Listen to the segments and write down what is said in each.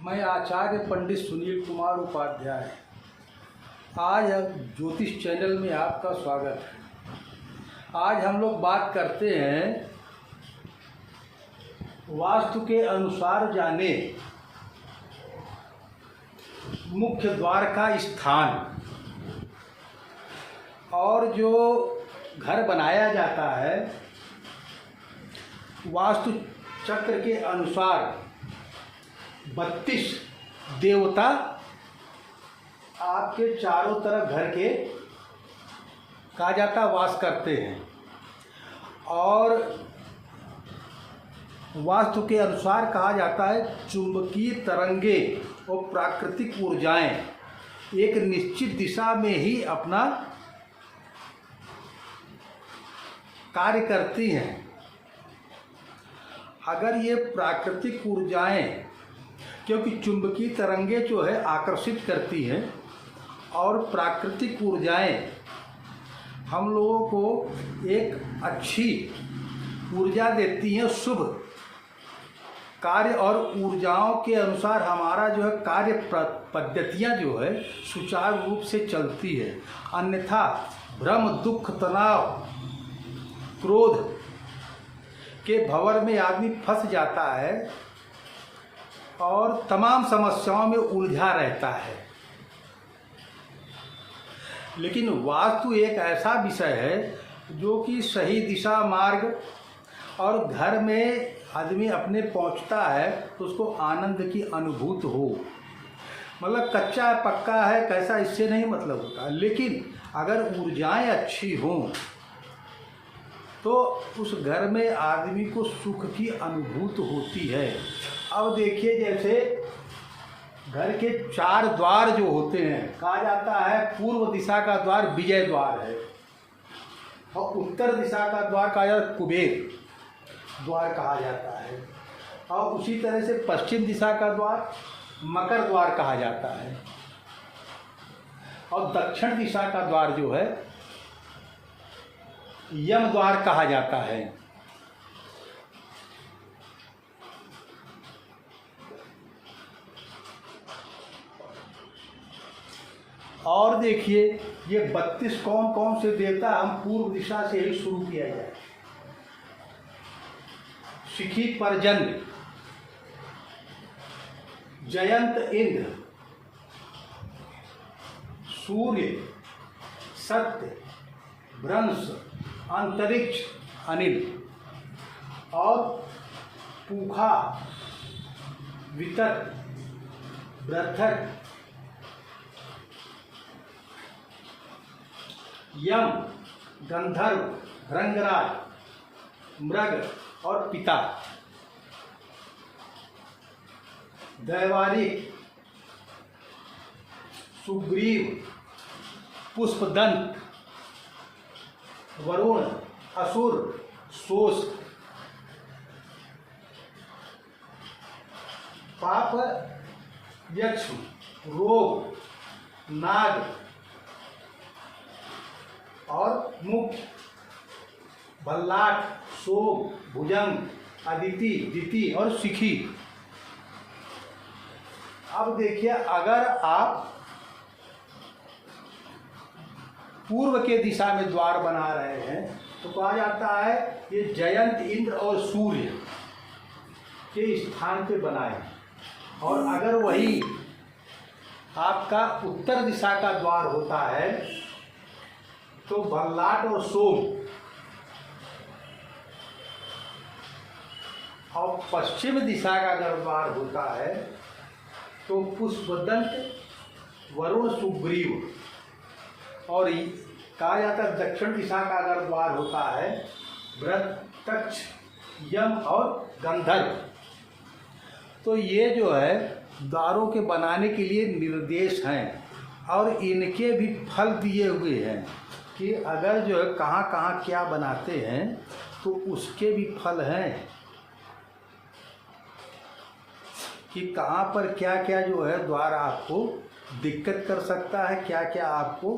मैं आचार्य पंडित सुनील कुमार उपाध्याय। आज ज्योतिष चैनल में आपका स्वागत है। आज हम लोग बात करते हैं वास्तु के अनुसार जाने मुख्य द्वार का स्थान और जो घर बनाया जाता है वास्तु चक्र के अनुसार 32 देवता आपके चारों तरफ घर के कहा जाता वास करते हैं। और वास्तु के अनुसार कहा जाता है चुंबकीय तरंगे और प्राकृतिक ऊर्जाएं एक निश्चित दिशा में ही अपना कार्य करती हैं। अगर ये प्राकृतिक ऊर्जाएं, क्योंकि चुंबकीय तरंगे जो है आकर्षित करती हैं और प्राकृतिक ऊर्जाएं हम लोगों को एक अच्छी ऊर्जा देती हैं, शुभ कार्य और ऊर्जाओं के अनुसार हमारा जो है कार्य पद्धतियाँ जो है सुचारू रूप से चलती है। अन्यथा भ्रम, दुख, तनाव, क्रोध के भंवर में आदमी फंस जाता है और तमाम समस्याओं में उलझा रहता है। लेकिन वास्तु एक ऐसा विषय है जो कि सही दिशा मार्ग और घर में आदमी अपने पहुंचता है तो उसको आनंद की अनुभूति हो। मतलब कच्चा है पक्का है कैसा इससे नहीं मतलब होता, लेकिन अगर ऊर्जाएं अच्छी हों तो उस घर में आदमी को सुख की अनुभूति होती है। अब देखिए, जैसे घर के 4 द्वार जो होते हैं, कहा जाता है पूर्व दिशा का द्वार विजय द्वार है और उत्तर दिशा का द्वार कहा जाता है कुबेर द्वार कहा जाता है, और उसी तरह से पश्चिम दिशा का द्वार मकर द्वार कहा जाता है, और दक्षिण दिशा का द्वार जो है यम द्वार कहा जाता है। और देखिए ये 32 कौन कौन से देवता, हम पूर्व दिशा से ही शुरू किया जाए। शिखी पर्जन्य, जयंत इंद्र, सूर्य, सत्य, भ्रंश, अंतरिक्ष अनिल, और पूखा, वितक, बृहत्थक, यम, गंधर्व, रंगराज, मृग और पिता, दैवारिक, सुग्रीव, पुष्पदंत, वरुण, असुर, सोस, पाप, यक्ष, रोग, नाग और मुख्य, बल्लाट, सोम, भुजंग, अदिति, दिति और शिखी। अब देखिए, अगर आप पूर्व के दिशा में द्वार बना रहे हैं तो कहा जाता है ये जयंत इंद्र और सूर्य के स्थान पे बनाए, और अगर वही आपका उत्तर दिशा का द्वार होता है तो बल्लाट और सोम, और पश्चिम दिशा का अगर द्वार होता है तो पुष्पदंत, वरुण, सुग्रीव, और कहा जाता है दक्षिण दिशा का अगर द्वार होता है बृहत्तक्ष, यम और गंधर्व। तो ये जो है द्वारों के बनाने के लिए निर्देश हैं और इनके भी फल दिए हुए हैं कि अगर जो है कहाँ कहाँ क्या बनाते हैं तो उसके भी फल हैं कि कहाँ पर क्या क्या जो है द्वार आपको दिक्कत कर सकता है, क्या क्या आपको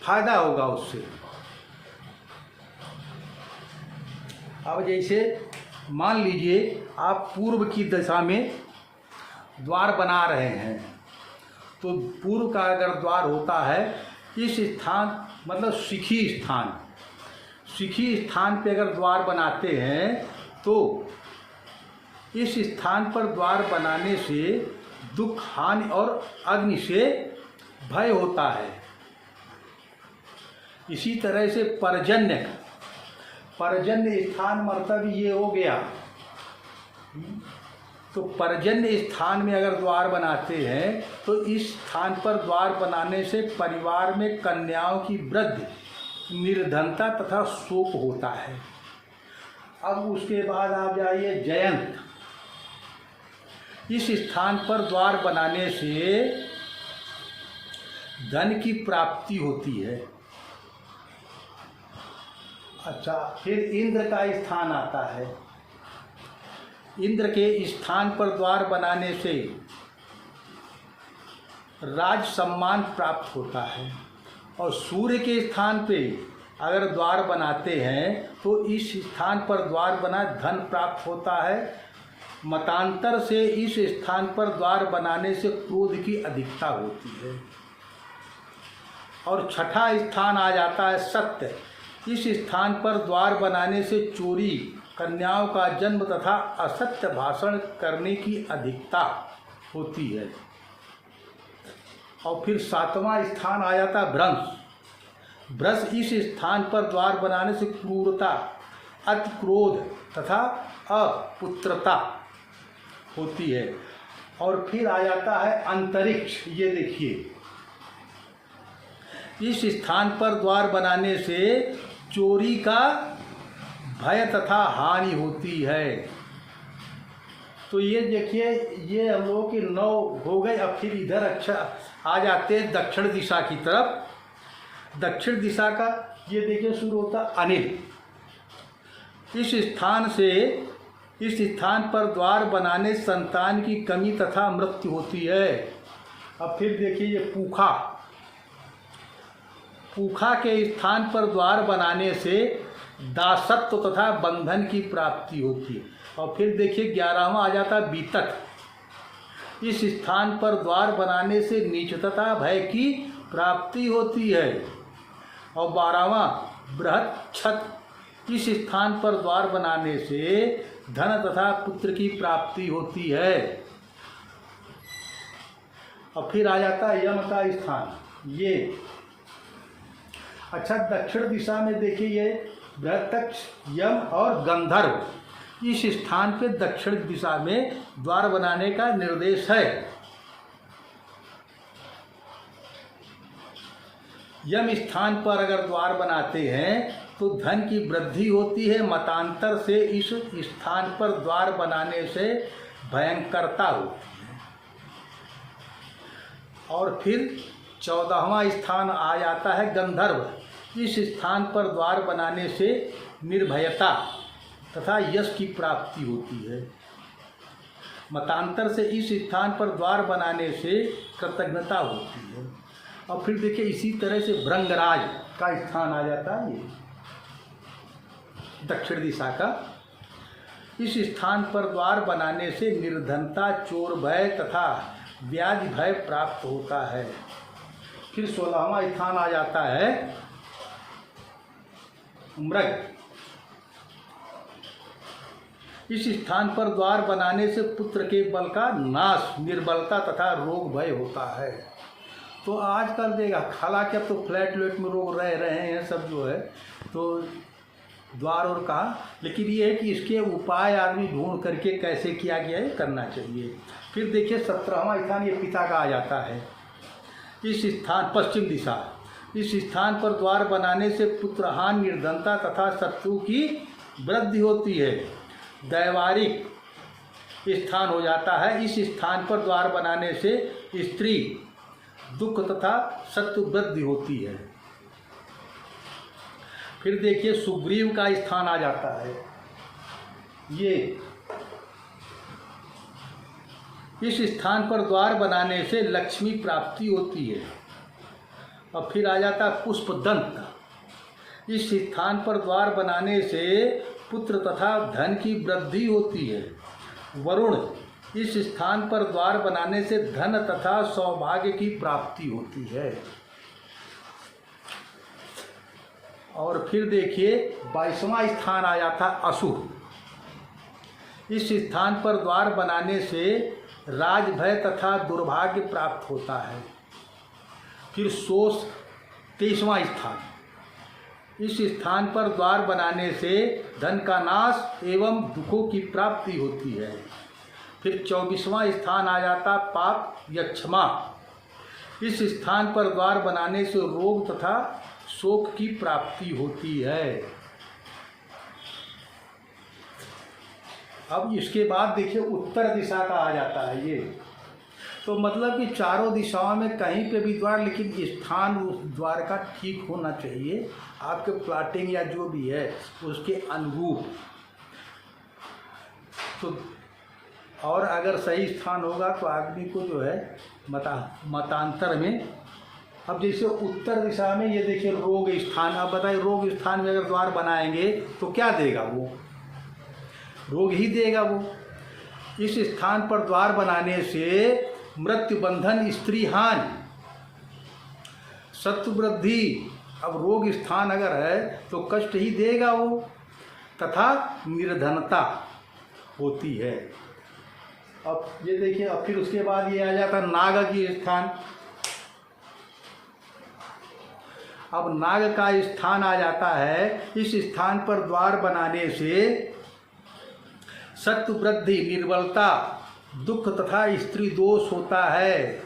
फायदा होगा उससे। अब जैसे मान लीजिए आप पूर्व की दिशा में द्वार बना रहे हैं तो पूर्व का अगर द्वार होता है इस स्थान मतलब शिखी स्थान पे अगर द्वार बनाते हैं तो इस स्थान पर द्वार बनाने से दुख, हानि और अग्नि से भय होता है। इसी तरह से पर्जन्य स्थान मतलब ये हो गया। तो पर्जन्य स्थान में अगर द्वार बनाते हैं तो इस स्थान पर द्वार बनाने से परिवार में कन्याओं की वृद्धि, निर्धनता तथा शोक होता है। अब उसके बाद आप जाइए जयंत। इस स्थान पर द्वार बनाने से धन की प्राप्ति होती है। अच्छा, फिर इंद्र का स्थान आता है। इंद्र के स्थान पर द्वार बनाने से राज सम्मान प्राप्त होता है। और सूर्य के स्थान पे अगर द्वार बनाते हैं तो इस स्थान पर द्वार बना धन प्राप्त होता है। मतांतर से इस स्थान पर द्वार बनाने से क्रोध की अधिकता होती है। और छठा स्थान आ जाता है सत्य। इस स्थान पर द्वार बनाने से चोरी, कन्याओं का जन्म तथा असत्य भाषण करने की अधिकता होती है। और फिर सातवां स्थान आ जाता है भ्रंश। भ्रंश इस स्थान पर द्वार बनाने से क्रूरता, अति क्रोध तथा अपुत्रता होती है। और फिर आ जाता है अंतरिक्ष। ये देखिए, इस स्थान पर द्वार बनाने से चोरी का भय तथा हानि होती है। तो ये देखिए, ये हम लोगों की 9 हो गए। अब फिर इधर अच्छा आ जाते हैं दक्षिण दिशा की तरफ। दक्षिण दिशा का ये देखिए शुरू होता अनिल। इस स्थान पर द्वार बनाने संतान की कमी तथा मृत्यु होती है। अब फिर देखिए ये पूखा के स्थान पर द्वार बनाने से दासत्व तथा बंधन की प्राप्ति होती है। और फिर देखिए 11वां आ जाता है बीतक। इस स्थान पर द्वार बनाने से नीचता, भय की प्राप्ति होती है। और 12वां बृहच्छत। इस स्थान पर द्वार बनाने से धन तथा पुत्र की प्राप्ति होती है। और फिर आ जाता है यम का स्थान। ये अच्छा, दक्षिण दिशा में देखिए ये बृहत्तक्ष, यम और गंधर्व इस स्थान पे दक्षिण दिशा में द्वार बनाने का निर्देश है। यम स्थान पर अगर द्वार बनाते हैं तो धन की वृद्धि होती है। मतांतर से इस स्थान पर द्वार बनाने से भयंकरता होती है। और फिर 14वां स्थान आ जाता है गंधर्व। इस स्थान पर द्वार बनाने से निर्भयता तथा यश की प्राप्ति होती है। मतांतर से इस स्थान पर द्वार बनाने से कृतज्ञता होती है। और फिर देखिए इसी तरह से भृंगराज का स्थान आ जाता है, ये दक्षिण दिशा का। इस स्थान पर द्वार बनाने से निर्धनता, चोर भय तथा व्याधि भय प्राप्त होता है। फिर 16वां स्थान आ जाता है मृग। इस स्थान पर द्वार बनाने से पुत्र के बल का नाश, निर्बलता तथा रोग भय होता है। तो आजकल देखा, हालांकि अब तो फ्लैट में लोग रह रहे हैं सब जो है, तो द्वार और कहा, लेकिन ये है कि इसके उपाय आदमी ढूंढ करके कैसे किया गया है करना चाहिए। फिर देखिए 17वां स्थान ये पिता का आ जाता है। इस स्थान पश्चिम दिशा, इस स्थान पर द्वार बनाने से पुत्रहान, निर्धनता तथा शत्रु की वृद्धि होती है। दैवारिक स्थान हो जाता है। इस स्थान पर द्वार बनाने से स्त्री, दुख तथा शत्रु वृद्धि होती है। फिर देखिए सुग्रीव का स्थान आ जाता है। ये इस स्थान पर द्वार बनाने से लक्ष्मी प्राप्ति होती है। और फिर आ जाता है पुष्पदंत। इस स्थान पर द्वार बनाने से पुत्र तथा धन की वृद्धि होती है। वरुण इस स्थान पर द्वार बनाने से धन तथा सौभाग्य की प्राप्ति होती है। और फिर देखिए 22वां स्थान आ जाता अशुभ। इस स्थान पर द्वार बनाने से राजभय तथा दुर्भाग्य प्राप्त होता है। फिर शोष 23वां स्थान। इस स्थान पर द्वार बनाने से धन का नाश एवं दुखों की प्राप्ति होती है। फिर 24वां स्थान आ जाता पाप या क्षमा। इस स्थान पर द्वार बनाने से रोग तथा शोक की प्राप्ति होती है। अब इसके बाद देखिए उत्तर दिशा का आ जाता है ये। तो मतलब कि चारों दिशाओं में कहीं पे भी द्वार, लेकिन स्थान उस द्वार का ठीक होना चाहिए, आपके प्लॉटिंग या जो भी है उसके अनुरूप। तो और अगर सही स्थान होगा तो आदमी को जो है मतांतर में, अब जैसे उत्तर दिशा में ये देखिए रोग स्थान। अब बताइए रोग स्थान में अगर द्वार बनाएंगे तो क्या देगा? वो रोग ही देगा वो। इस स्थान पर द्वार बनाने से मृत्यु बंधन, स्त्री हानि, शत्रु वृद्धि। अब रोग स्थान अगर है तो कष्ट ही देगा वो, तथा निर्धनता होती है। अब ये देखिए, अब फिर उसके बाद ये आ जाता नाग की स्थान। अब नाग का स्थान आ जाता है। इस स्थान पर द्वार बनाने से शत्रु वृद्धि, निर्बलता, दुख तथा स्त्री दोष होता है।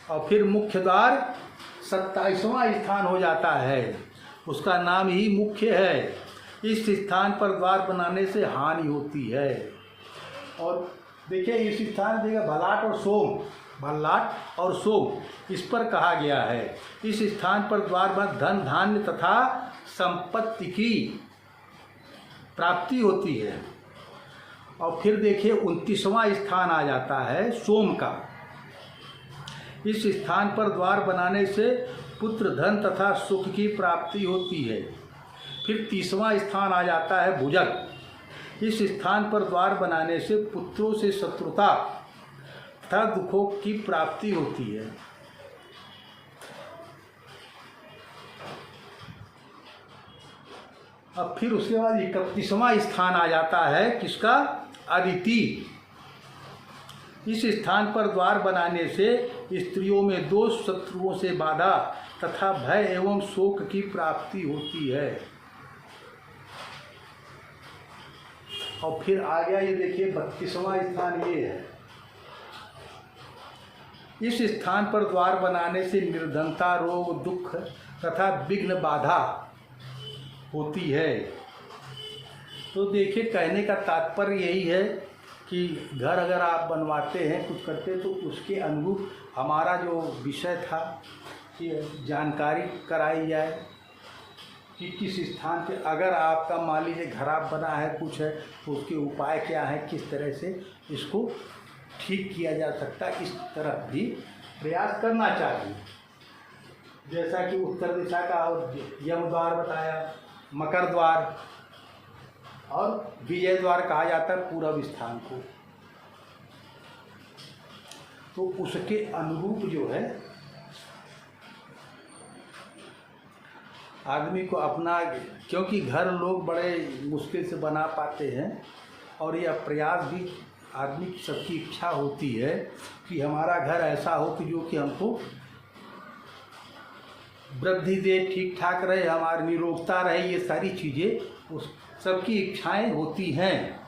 और फिर मुख्य द्वार 27वां स्थान हो जाता है, उसका नाम ही मुख्य है। इस स्थान पर द्वार बनाने से हानि होती है। और देखिए इस स्थान देखिए भल्लाट और सोम, भल्लाट और सोम इस पर कहा गया है। इस स्थान पर द्वार बन धन धान्य तथा संपत्ति की प्राप्ति होती है। और फिर देखिए 29वां स्थान आ जाता है सोम का। इस स्थान पर द्वार बनाने से पुत्र, धन तथा सुख की प्राप्ति होती है। फिर 30वां स्थान आ जाता है भुजग। इस स्थान पर द्वार बनाने से पुत्रों से शत्रुता तथा दुखों की प्राप्ति होती है। अब फिर उसके बाद 31वां स्थान आ जाता है किसका? अदिति। इस स्थान पर द्वार बनाने से स्त्रियों में दोष, शत्रुओं से बाधा तथा भय एवं शोक की प्राप्ति होती है। और फिर आ गया ये देखिए 32वां स्थान ये है। इस स्थान पर द्वार बनाने से निर्धनता, रोग, दुख तथा विघ्न बाधा होती है। तो देखिए कहने का तात्पर्य यही है कि घर अगर आप बनवाते हैं, कुछ करते हैं, तो उसके अनुरूप हमारा जो विषय था कि जानकारी कराई जाए कि किस स्थान पे अगर आपका मान लीजिए खराब बना है, कुछ है, तो उसके उपाय क्या है, किस तरह से इसको ठीक किया जा सकता है, इस तरफ भी प्रयास करना चाहिए। जैसा कि उत्तर दिशा का और यम द्वार बताया, मकर द्वार और विजय द्वार कहा जाता है पूर्व स्थान को। तो उसके अनुरूप जो है आदमी को अपना, क्योंकि घर लोग बड़े मुश्किल से बना पाते हैं और यह प्रयास भी आदमी की सबकी इच्छा होती है कि हमारा घर ऐसा हो कि जो कि हमको वृद्धि दे, ठीक ठाक रहे, हमारी निरोगता रहे, ये सारी चीज़ें उस सबकी इच्छाएं होती हैं।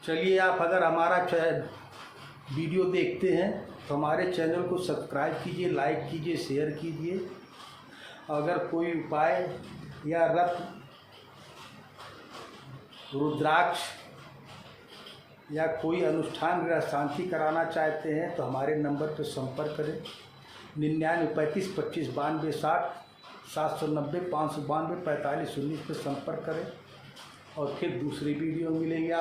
चलिए आप अगर हमारा वीडियो देखते हैं तो हमारे चैनल को सब्सक्राइब कीजिए, लाइक कीजिए, शेयर कीजिए। अगर कोई उपाय या रत्न, रुद्राक्ष या कोई अनुष्ठान या शांति कराना चाहते हैं तो हमारे नंबर पर संपर्क करें। 99 35 25 92 60 790 592 45 19 पर संपर्क करें। और फिर दूसरी वीडियो मिलेंगे आप।